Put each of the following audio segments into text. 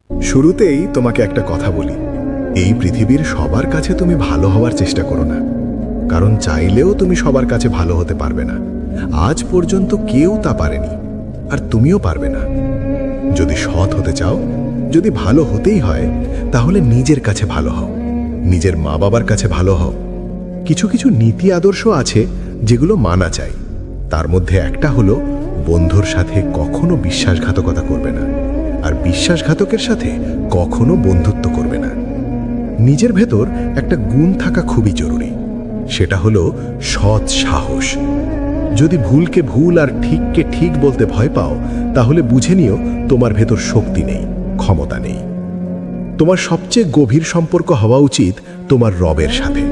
শুরুতেই তোমাকে একটা কথা বলি, এই পৃথিবীর সবার কাছে তুমি ভালো হওয়ার চেষ্টা করো না, কারণ চাইলেও তুমি সবার কাছে ভালো হতে পারবে না। আজ পর্যন্ত কেউ তা পারেনি, আর তুমিও পারবে না। যদি সৎ হতে চাও, যদি ভালো হতেই হয়, তাহলে নিজের কাছে ভালো হও, নিজের মা বাবার কাছে ভালো হও। কিছু কিছু নীতি আদর্শ আছে যেগুলো মানা চাই। তার মধ্যে একটা হলো, বন্ধুর সাথে কখনো বিশ্বাসঘাতকতা করবে না, আর বিশ্বাসঘাতকের সাথে কখনো বন্ধুত্ব করবে না। নিজের ভেতর একটা গুণ থাকা খুবই জরুরি, সেটা হলো সৎ সাহস। যদি ভুলকে ভুল আর ঠিককে ঠিক বলতে ভয় পাও, তাহলে বুঝে নিও তোমার ভেতর শক্তি নেই, ক্ষমতা নেই। তোমার সবচেয়ে গভীর সম্পর্ক হওয়া উচিত তোমার রবের সাথে।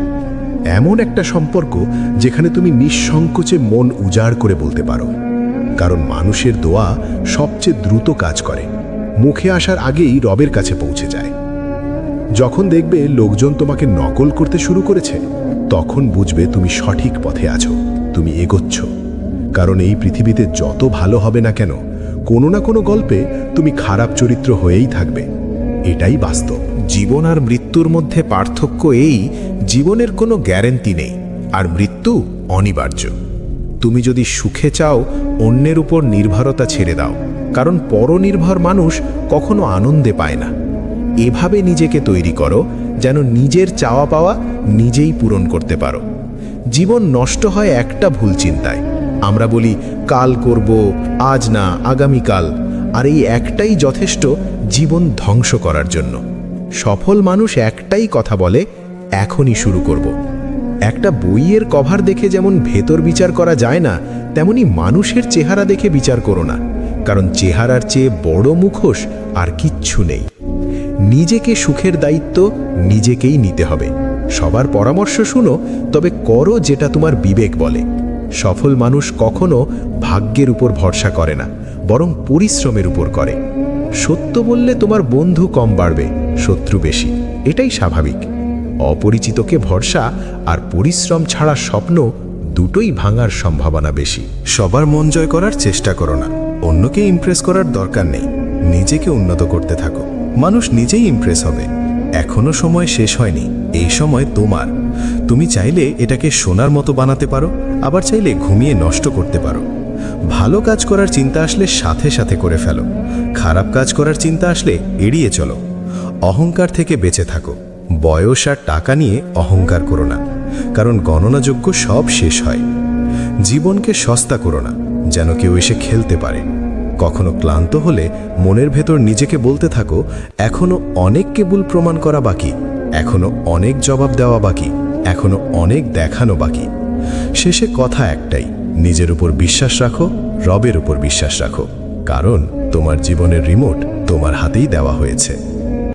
এমন একটা সম্পর্ক যেখানে তুমি নিঃসংকোচে মন উজাড় করে বলতে পারো, কারণ মানুষের দোয়া সবচেয়ে দ্রুত কাজ করে, মুখে আসার আগেই রবের কাছে পৌঁছে যায়। যখন দেখবে লোকজন তোমাকে নকল করতে শুরু করেছে, তখন বুঝবে তুমি সঠিক পথে আছো, তুমি এগোচ্ছ। কারণ এই পৃথিবীতে যত ভালো হবে না কেন, কোনো না কোনো গল্পে তুমি খারাপ চরিত্র হয়েই থাকবে। এটাই বাস্তব। জীবন আর মৃত্যুর মধ্যে পার্থক্য এই, জীবনের কোনো গ্যারেন্টি নেই, আর মৃত্যু অনিবার্য। তুমি যদি সুখে চাও, অন্যের উপর নির্ভরতা ছেড়ে দাও, কারণ পরনির্ভর মানুষ কখনো আনন্দে পায় না। এভাবে নিজেকে তৈরি করো যেন নিজের চাওয়া পাওয়া নিজেই পূরণ করতে পারো। জীবন নষ্ট হয় একটা ভুল চিন্তায়। আমরা বলি কাল করব, আজ না, আগামীকাল। আর এই একটাই যথেষ্ট জীবন ধ্বংস করার জন্য। সফল মানুষ একটাই কথা বলে, এখনই শুরু করব। একটা বইয়ের কভার দেখে যেমন ভেতর বিচার করা যায় না, তেমনি মানুষের চেহারা দেখে বিচার করো না, কারণ চেহারার চেয়ে বড় মুখোশ আর কিচ্ছু নেই। নিজেকে সুখের দায়িত্ব নিজেকেই নিতে হবে। সবার পরামর্শ শুনো, তবে করো যেটা তোমার বিবেক বলে। সফল মানুষ কখনো ভাগ্যের উপর ভরসা করে না, বরং পরিশ্রমের উপর করে। সত্য বললে তোমার বন্ধু কম বাড়বে, শত্রু বেশি, এটাই স্বাভাবিক। অপরিচিতকে ভরসা আর পরিশ্রম ছাড়া স্বপ্ন দুটোই ভাঙার সম্ভাবনা বেশি। সবার মন জয় করার চেষ্টা করো না, অন্যকে ইমপ্রেস করার দরকার নেই। নিজেকে উন্নত করতে থাকো, মানুষ নিজেই ইমপ্রেস হবে। এখনো সময় শেষ হয়নি, এই সময় তোমার। তুমি চাইলে এটাকে সোনার মতো বানাতে পারো, আবার চাইলে ঘুমিয়ে নষ্ট করতে পারো। ভালো কাজ করার চিন্তা আসলে সাথে সাথে করে ফেলো, খারাপ কাজ করার চিন্তা আসলে এড়িয়ে চলো। অহংকার থেকে বেঁচে থাকো, বয়স আর টাকা নিয়ে অহংকার করো না, কারণ গণনাযোগ্য সব শেষ হয়। জীবনকে সস্তা করো না, যেন কেউ এসে খেলতে পারে। কখনো ক্লান্ত হলে মনের ভেতর নিজেকে বলতে থাকো, এখনো অনেক কেবল প্রমাণ করা বাকি, এখনো অনেক জবাব দেওয়া বাকি, এখনো অনেক দেখানো বাকি। শেষে কথা একটাই, নিজের উপর বিশ্বাস রাখো, রবের উপর বিশ্বাস রাখো, কারণ তোমার জীবনের রিমোট তোমার হাতেই দেওয়া হয়েছে।